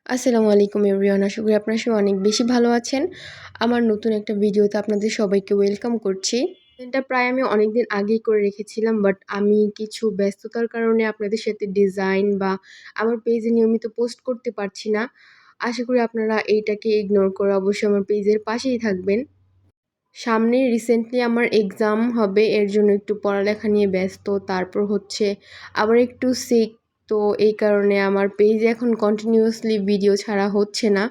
আসসালামু আলাইকুম এভরিওয়ান, আশা করি আপনারা সবাই অনেক বেশি ভালো আছেন। আমার নতুন একটা ভিডিওতে আপনাদের সবাইকে ওয়েলকাম করছি। এটা প্রায় আমি অনেকদিন আগেই করে রেখেছিলাম, বাট আমি কিছু ব্যস্ততার কারণে আপনাদের সাথে ডিজাইন বা আমার পেজে নিয়মিত পোস্ট করতে পারছি না। আশা করি আপনারা এইটাকে ইগনোর করে অবশ্যই আমার পেজের পাশেই থাকবেন। সামনে রিসেন্টলি আমার এক্সাম হবে, এর জন্য একটু পড়ালেখা নিয়ে ব্যস্ত। তারপর হচ্ছে আবার একটু সিক, তো এই কারণে আমার পেজে এখন কন্টিনিউয়াসলি ভিডিও ছাড়া হচ্ছে না।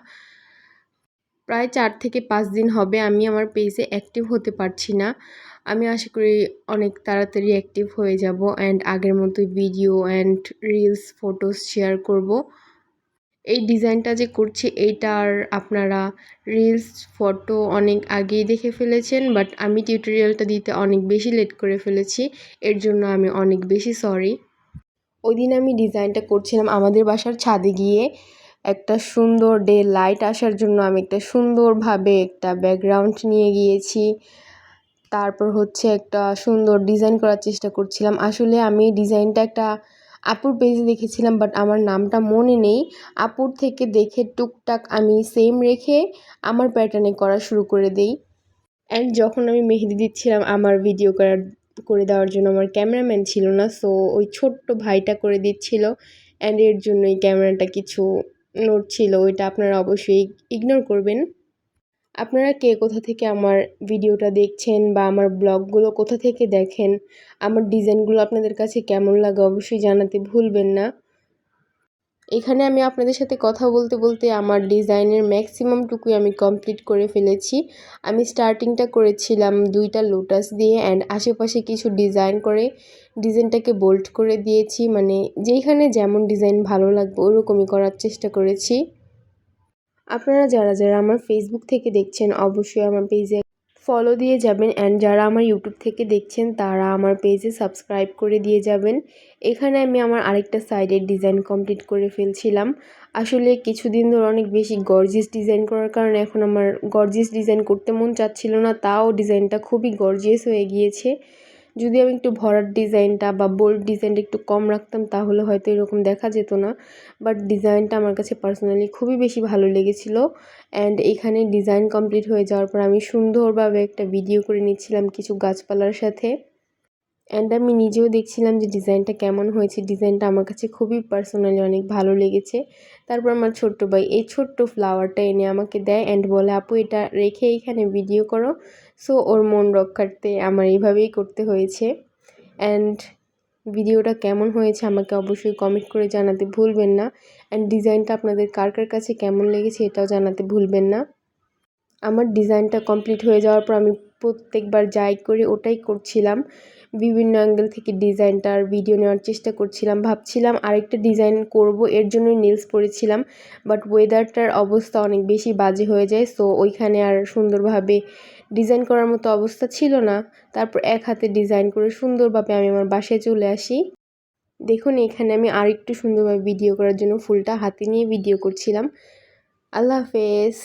প্রায় 4 থেকে 5 দিন হবে আমি আমার পেজে অ্যাক্টিভ হতে পারছি না। আমি আশা করি অনেক তাড়াতাড়ি অ্যাক্টিভ হয়ে যাব অ্যান্ড আগের মতোই video and reels, photos share করব। এই ডিজাইনটা যে করছি এইটার আপনারা রিলস, ফটো অনেক আগেই দেখে ফেলেছেন, বাট আমি টিউটোরিয়ালটা দিতে অনেক বেশি লেট করে ফেলেছি। এর জন্য আমি অনেক বেশি সরি। ওইদিন আমি ডিজাইনটা করছিলাম আমাদের বাসার ছাদে গিয়ে। একটা সুন্দর ডে লাইট আসার জন্য আমি একটা সুন্দরভাবে একটা ব্যাকগ্রাউন্ড নিয়ে গিয়েছি। তারপর হচ্ছে একটা সুন্দর ডিজাইন করার চেষ্টা করছিলাম। আসলে আমি ডিজাইনটা একটা আপুর পেজে দেখেছিলাম, বাট আমার নামটা মনে নেই। আপুর থেকে দেখে টুকটাক আমি সেম রেখে আমার প্যাটার্নে করা শুরু করে দেই। অ্যান্ড যখন আমি মেহেদি দিচ্ছিলাম, আমার ভিডিও করে দেওয়ার জন্য আমার ক্যামেরাম্যান ছিল না, সো ওই ছোট্ট ভাইটা করে দিচ্ছিল। অ্যান্ড এর জন্যই ক্যামেরাটা কিছু নড়ছিল, ওইটা আপনারা অবশ্যই ইগনোর করবেন। আপনারা কে কোথা থেকে আমার ভিডিওটা দেখছেন বা আমার ব্লগগুলো কোথা থেকে দেখেন, আমার ডিজাইনগুলো আপনাদের কাছে কেমন লাগে অবশ্যই জানাতে ভুলবেন না। এখানে আমি আপনাদের সাথে কথা বলতে বলতে আমার ডিজাইনের ম্যাক্সিমামটুকুই আমি কমপ্লিট করে ফেলেছি। আমি স্টার্টিংটা করেছিলাম 2টা লোটাস দিয়ে অ্যান্ড আশেপাশে কিছু ডিজাইন করে ডিজাইনটাকে বোল্ড করে দিয়েছি, মানে যেইখানে যেমন ডিজাইন ভালো লাগবে ওরকমই করার চেষ্টা করেছি। আপনারা যারা যারা আমার ফেসবুক থেকে দেখছেন অবশ্যই আমার পেজে ফলো দিয়ে যাবেন, অ্যান্ড যারা আমার ইউটিউব থেকে দেখছেন তারা আমার পেজে সাবস্ক্রাইব করে দিয়ে যাবেন। এখানে আমি আমার আরেকটা সাইডের ডিজাইন কমপ্লিট করে ফেলছিলাম। আসলে কিছুদিন ধরে অনেক বেশি গর্জিয়াস ডিজাইন করার কারণে এখন আমার গর্জিয়াস ডিজাইন করতে মন চাচ্ছিল না, তাও ডিজাইনটা খুবই গর্জিয়াস হয়ে গিয়েছে। যদি আমি একটু ভরাট ডিজাইনটা বা বোল্ড ডিজাইনটা একটু কম রাখতাম তাহলে হয়তো এরকম দেখা যেত না, বাট ডিজাইনটা আমার কাছে পার্সোনালি খুবই বেশি ভালো লেগেছিলো। অ্যান্ড এখানে ডিজাইন কমপ্লিট হয়ে যাওয়ার পর আমি সুন্দরভাবে একটা ভিডিও করে নিচ্ছিলাম কিছু গাছপালার সাথে। অ্যান্ড আমি নিজেও দেখছিলাম যে ডিজাইনটা কেমন হয়েছে। ডিজাইনটা আমার কাছে খুবই পার্সোনালি অনেক ভালো লেগেছে। তারপর আমার ছোট্ট ভাই এই ছোট্ট ফ্লাওয়ারটা এনে আমাকে দেয় অ্যান্ড বলে, আপু এটা রেখে এখানে ভিডিও করো। সো ওর মন রক্ষার্থে আমার এইভাবেই করতে হয়েছে। অ্যান্ড ভিডিওটা কেমন হয়েছে আমাকে অবশ্যই কমেন্ট করে জানাতে ভুলবেন না। অ্যান্ড ডিজাইনটা আপনাদের কার কার কাছে কেমন লেগেছে এটাও জানাতে ভুলবেন না। আমার ডিজাইনটা কমপ্লিট হয়ে যাওয়ার পর আমি প্রত্যেকবার যাই করি ওটাই করছিলাম। বিভিন্ন অ্যাঙ্গেল থেকে ডিজাইনটার ভিডিও নেওয়ার চেষ্টা করছিলাম। ভাবছিলাম আরেকটা ডিজাইন করব, এর জন্যই নেলস পরেছিলাম, বাট ওয়েদারটার অবস্থা অনেক বেশি বাজে হয়ে যায়, সো ওইখানে আর সুন্দরভাবে ডিজাইন করার মতো অবস্থা ছিল না। তারপর এক হাতে ডিজাইন করে সুন্দরভাবে আমি আমার বাসায় চলে আসি। দেখুন এখানে আমি আরেকটু সুন্দরভাবে ভিডিও করার জন্য ফুলটা হাতে নিয়ে ভিডিও করছিলাম। আল্লাহ হাফেজ।